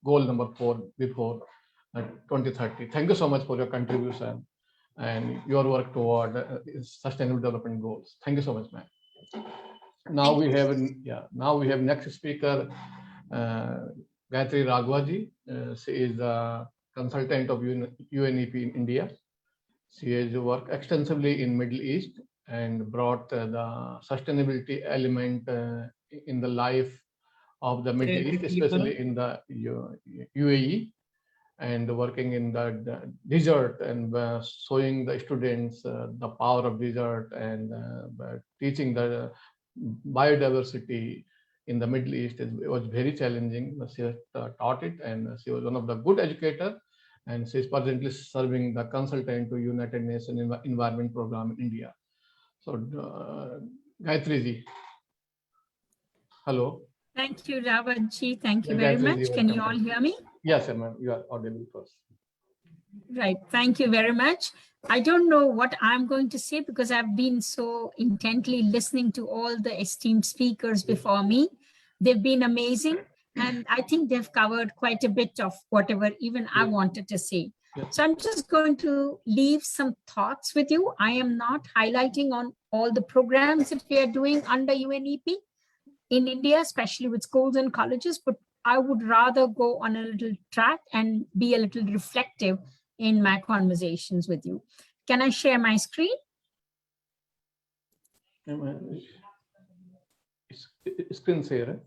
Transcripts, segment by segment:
goal number 4 before 2030. Thank you so much for your contribution and your work toward sustainable development goals. Thank you so much, ma'am. Now we have next speaker, Gayatri Raghwa ji. She is a consultant of UNEP in India. She has worked extensively in Middle East and brought the sustainability element in the life of the Middle East, especially in the UAE, and working in the desert and showing the students the power of desert and teaching the biodiversity in the Middle East. It was very challenging. She has taught it, and she was one of the good educators. And she is presently serving the consultant to United Nations Environment Program in India. So, Gayatri ji, hello. Thank you, Raghwa. Thank you very much. Can you all hear me? Yes, ma'am. You are audible first. Right. Thank you very much. I don't know what I'm going to say because I've been so intently listening to all the esteemed speakers before me. They've been amazing. And I think they've covered quite a bit of whatever even I wanted to say. So I'm just going to leave some thoughts with you. I am not highlighting on all the programs that we are doing under UNEP in India, especially with schools and colleges, but I would rather go on a little track and be a little reflective in my conversations with you. Can I share my screen? Screen share.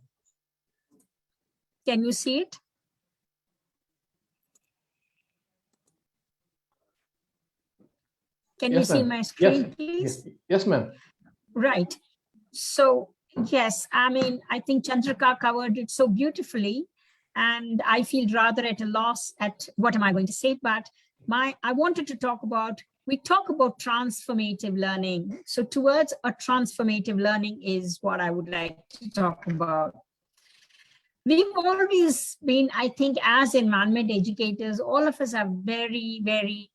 Can you see it? Can you see my screen, please? Yes, ma'am. Right. So, yes, I mean, I think Chandrika covered it so beautifully, and I feel rather at a loss at what am I going to say, but I wanted to talk about, we talk about transformative learning. So towards a transformative learning is what I would like to talk about. We've always been, I think, as environment educators, all of us are very, very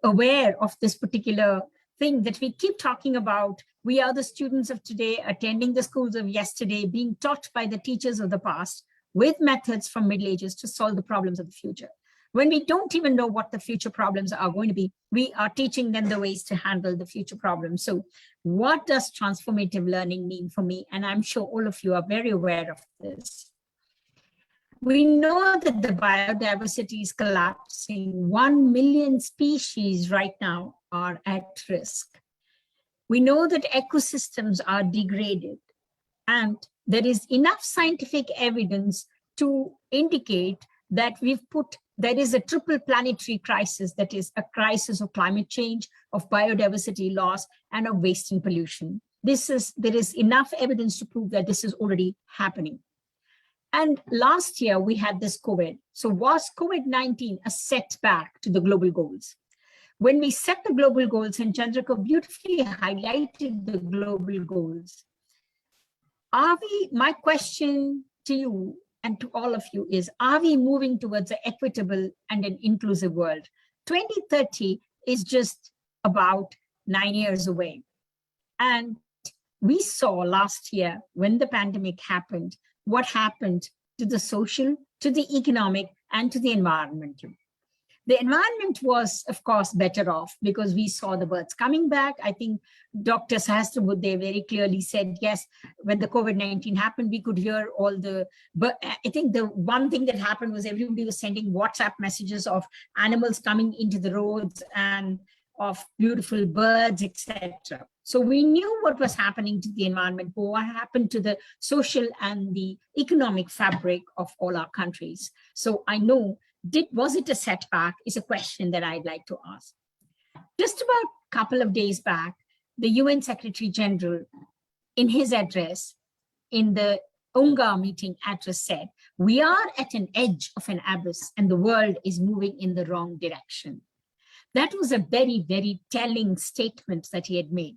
aware of this particular thing that we keep talking about. We are the students of today, attending the schools of yesterday, being taught by the teachers of the past with methods from Middle Ages to solve the problems of the future. When we don't even know what the future problems are going to be, we are teaching them the ways to handle the future problems. So what does transformative learning mean for me? And I'm sure all of you are very aware of this. We know that the biodiversity is collapsing. 1 million species right now are at risk. We know that ecosystems are degraded, and there is enough scientific evidence to indicate that there is a triple planetary crisis, that is a crisis of climate change, of biodiversity loss, and of waste and pollution. There is enough evidence to prove that this is already happening. And last year we had this COVID. So was COVID-19 a setback to the global goals? When we set the global goals, and Chandrika beautifully highlighted the global goals, my question to you and to all of you is, are we moving towards an equitable and an inclusive world? 2030 is just about 9 years away. And we saw last year when the pandemic happened, what happened to the social, to the economic, and to the environmental. The environment was, of course, better off because we saw the birds coming back. I think Dr. Sahasrabudhe, they very clearly said, yes, when the COVID-19 happened, we could hear all the, but I think the one thing that happened was everybody was sending WhatsApp messages of animals coming into the roads and of beautiful birds, etc. So we knew what was happening to the environment, but what happened to the social and the economic fabric of all our countries. So I know, was it a setback is a question that I'd like to ask. Just about a couple of days back, the UN Secretary General, in his address, in the UNGA meeting address said, we are at an edge of an abyss and the world is moving in the wrong direction. That was a very, very telling statement that he had made.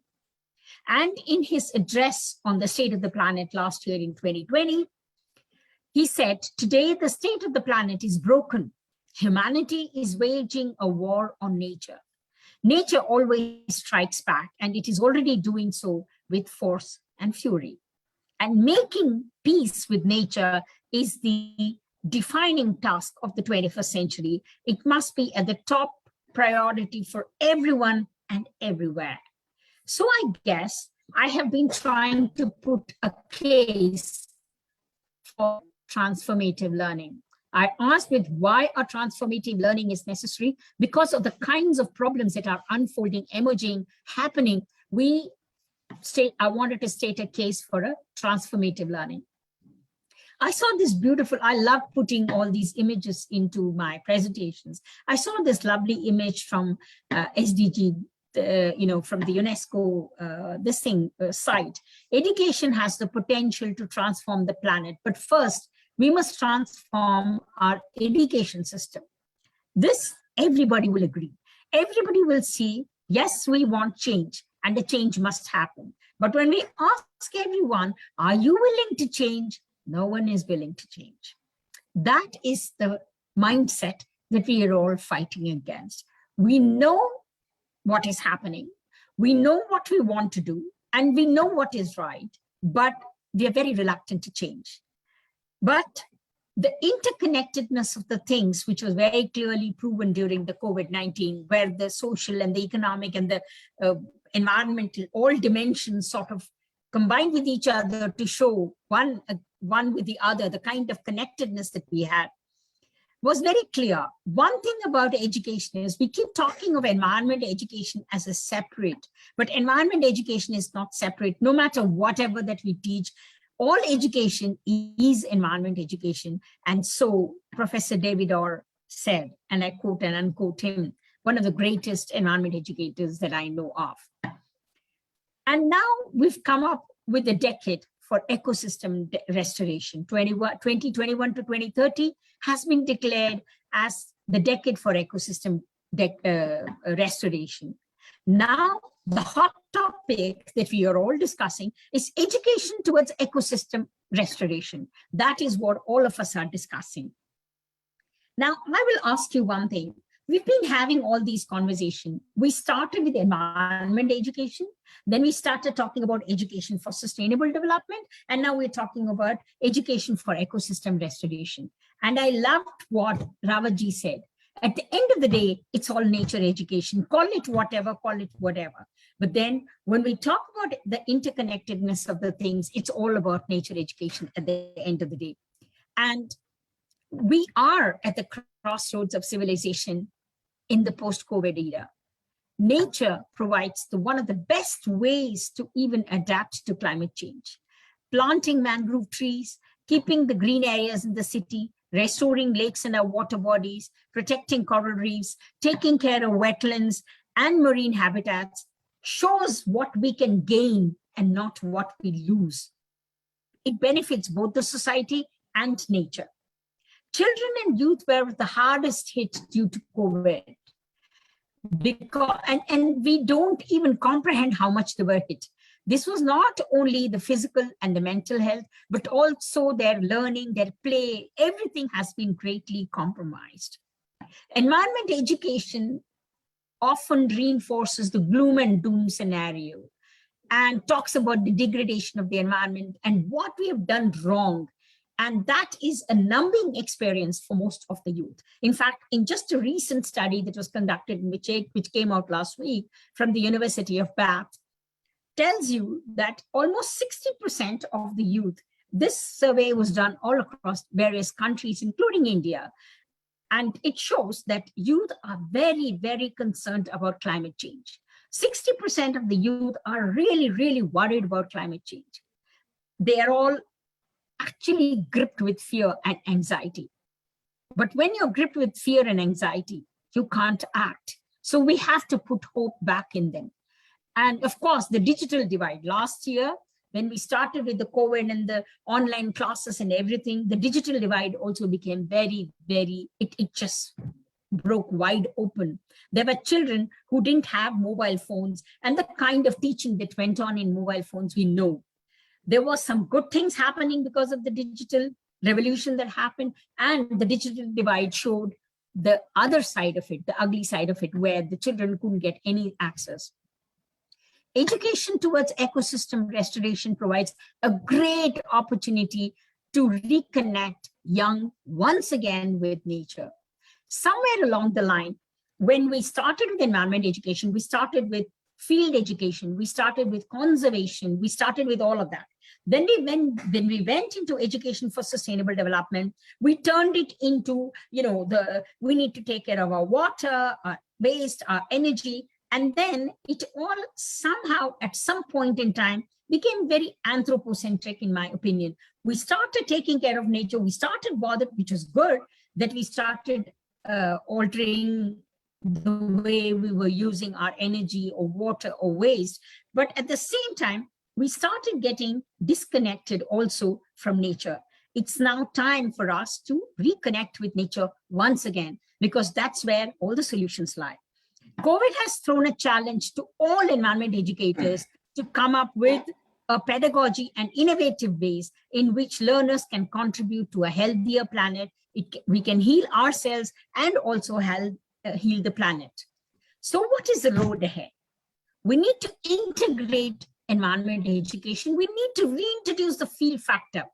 And in his address on the state of the planet last year in 2020, he said, today the state of the planet is broken. Humanity is waging a war on nature. Nature always strikes back, and it is already doing so with force and fury. And making peace with nature is the defining task of the 21st century. It must be at the top priority for everyone and everywhere. So I guess I have been trying to put a case for transformative learning. I asked with why a transformative learning is necessary because of the kinds of problems that are unfolding, emerging, happening. I wanted to state a case for a transformative learning. I saw this beautiful, I love putting all these images into my presentations. I saw this lovely image from SDG, from the UNESCO site. Education has the potential to transform the planet, but first we must transform our education system. This, everybody will agree. Everybody will see, yes, we want change and the change must happen. But when we ask everyone, are you willing to change? No one is willing to change. That is the mindset that we are all fighting against. We know what is happening. We know what we want to do, and we know what is right, but we are very reluctant to change. But the interconnectedness of the things, which was very clearly proven during the COVID-19, where the social and the economic and the environmental, all dimensions sort of combined with each other to show one with the other, the kind of connectedness that we had, was very clear. One thing about education is we keep talking of environment education as a separate, but environment education is not separate, no matter whatever that we teach. All education is environment education. And so Professor David Orr said, and I quote and unquote him, one of the greatest environment educators that I know of. And now we've come up with a decade for ecosystem restoration. 2021 to 2030 has been declared as the decade for ecosystem restoration. Now, the hot topic that we are all discussing is education towards ecosystem restoration. That is what all of us are discussing. Now, I will ask you one thing. We've been having all these conversations. We started with environment education, then we started talking about education for sustainable development, and now we're talking about education for ecosystem restoration. And I loved what Raghwa said. At the end of the day, it's all nature education. Call it whatever. But then when we talk about the interconnectedness of the things, it's all about nature education at the end of the day. And we are at the crossroads of civilization in the post-COVID era. Nature provides one of the best ways to even adapt to climate change. Planting mangrove trees, keeping the green areas in the city, restoring lakes and our water bodies, protecting coral reefs, taking care of wetlands and marine habitats shows what we can gain and not what we lose. It benefits both the society and nature. Children and youth were the hardest hit due to COVID, and we don't even comprehend how much they were hit. This was not only the physical and the mental health, but also their learning, their play, everything has been greatly compromised. Environment education often reinforces the gloom and doom scenario and talks about the degradation of the environment and what we have done wrong. And that is a numbing experience for most of the youth. In fact, in just a recent study that was conducted, which came out last week from the University of Bath, tells you that almost 60% of the youth, this survey was done all across various countries, including India, and it shows that youth are very, very concerned about climate change. 60% of the youth are really, really worried about climate change. They are all actually gripped with fear and anxiety. But when you're gripped with fear and anxiety, you can't act. So we have to put hope back in them. And of course, the digital divide. Last year, when we started with the COVID and the online classes and everything, the digital divide also became very, very, it just broke wide open. There were children who didn't have mobile phones, and the kind of teaching that went on in mobile phones, we know. There was some good things happening because of the digital revolution that happened, and the digital divide showed the other side of it, the ugly side of it, where the children couldn't get any access. Education towards ecosystem restoration provides a great opportunity to reconnect young once again with nature. Somewhere along the line, when we started with environment education, we started with field education, we started with conservation, we started with all of that. Then we went into education for sustainable development. We turned it into, we need to take care of our water, our waste, our energy. And then it all somehow at some point in time became very anthropocentric, in my opinion. We started taking care of nature. We started bothered, which was good, that we started altering the way we were using our energy or water or waste. But at the same time, we started getting disconnected also from nature. It's now time for us to reconnect with nature once again, because that's where all the solutions lie. COVID has thrown a challenge to all environment educators to come up with a pedagogy and innovative ways in which learners can contribute to a healthier planet. We can heal ourselves and also heal the planet. So what is the road ahead? We need to integrate environment education. We need to reintroduce the feel factor.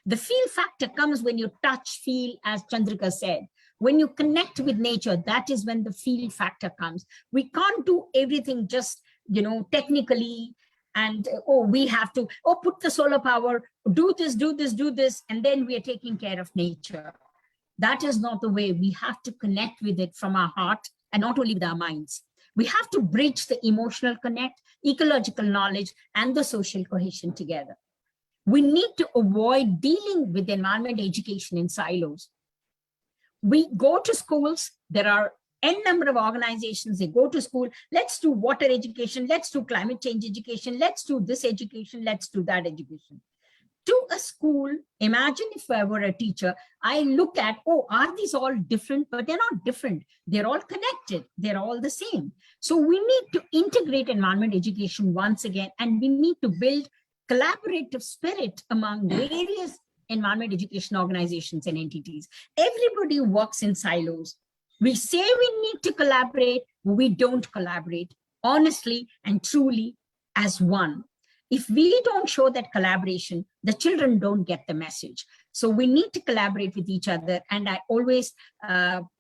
The feel factor comes when you touch, feel, as Chandrika said. When you connect with nature, that is when the feel factor comes. We can't do everything just, technically, and we have to put the solar power, do this, and then we are taking care of nature. That is not the way. We have to connect with it from our heart and not only with our minds. We have to bridge the emotional connect, ecological knowledge, and the social cohesion together. We need to avoid dealing with environment education in silos. We go to schools, there are n number of organizations, they go to school, let's do water education, let's do climate change education, let's do this education, let's do that education. To a school, imagine if I were a teacher, I look at, are these all different? But they're not different. They're all connected. They're all the same. So we need to integrate environment education once again, and we need to build collaborative spirit among various environment education organizations and entities. Everybody works in silos. We say we need to collaborate, we don't collaborate honestly and truly as one. If we don't show that collaboration, the children don't get the message. So we need to collaborate with each other. And I always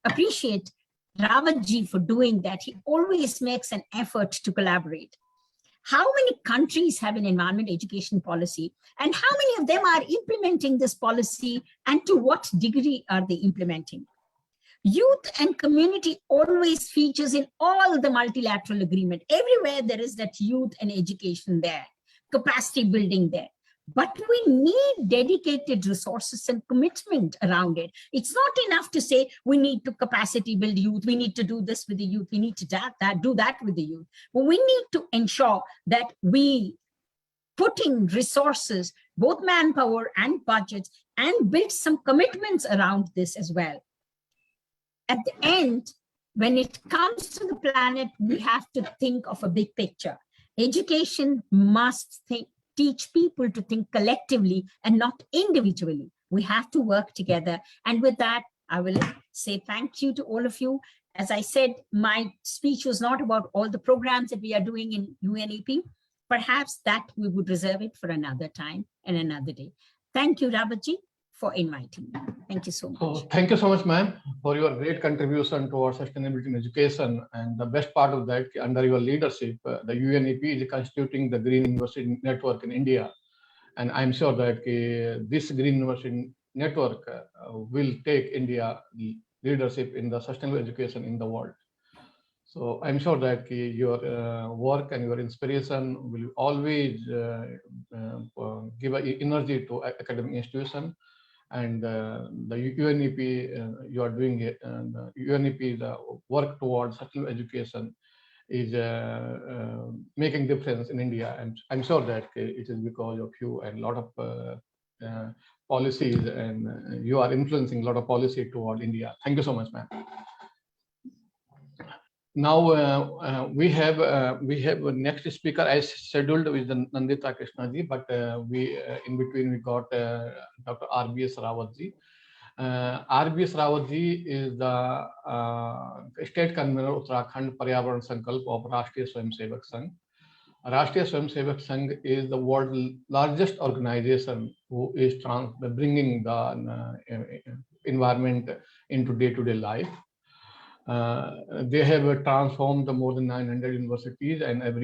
appreciate Rawatji for doing that. He always makes an effort to collaborate. How many countries have an environment education policy, and how many of them are implementing this policy, and to what degree are they implementing? Youth and community always features in all the multilateral agreement. Everywhere there is that youth and education there, capacity building there. But we need dedicated resources and commitment around it. It's not enough to say we need to capacity build youth, we need to do this with the youth, we need to do that with the youth. But we need to ensure that we put in resources, both manpower and budgets, and build some commitments around this as well. At the end, when it comes to the planet, we have to think of a big picture. Education must teach people to think collectively and not individually. We have to work together. And with that, I will say thank you to all of you. As I said, my speech was not about all the programs that we are doing in UNEP. Perhaps that we would reserve it for another time and another day. Thank you, Rawatji, for inviting me. Thank you so much. So thank you so much, ma'am, for your great contribution towards sustainability in education. And the best part of that, under your leadership, the UNEP is constituting the Green University Network in India. And I'm sure that this Green University Network will take India leadership in the sustainable education in the world. So I'm sure that your work and your inspiration will always give energy to academic institution. And the UNEP, you are doing it, and UNEP, the work towards sustainable education is making difference in India. And I'm sure that it is because of you and a lot of policies, and you are influencing a lot of policy toward India. Thank you so much, ma'am. Now we have a next speaker as scheduled with Nandita Krishnaji, but in between we got Dr. RBS Rawatji. RBS Rawatji is the state convener Uttarakhand Paryavaran Sankalp of Rashtriya Swayamsevak Sangh. Rashtriya Swayamsevak Sangh is the world's largest organization who is bringing the environment into day-to-day life. They have transformed more than 900 universities, and every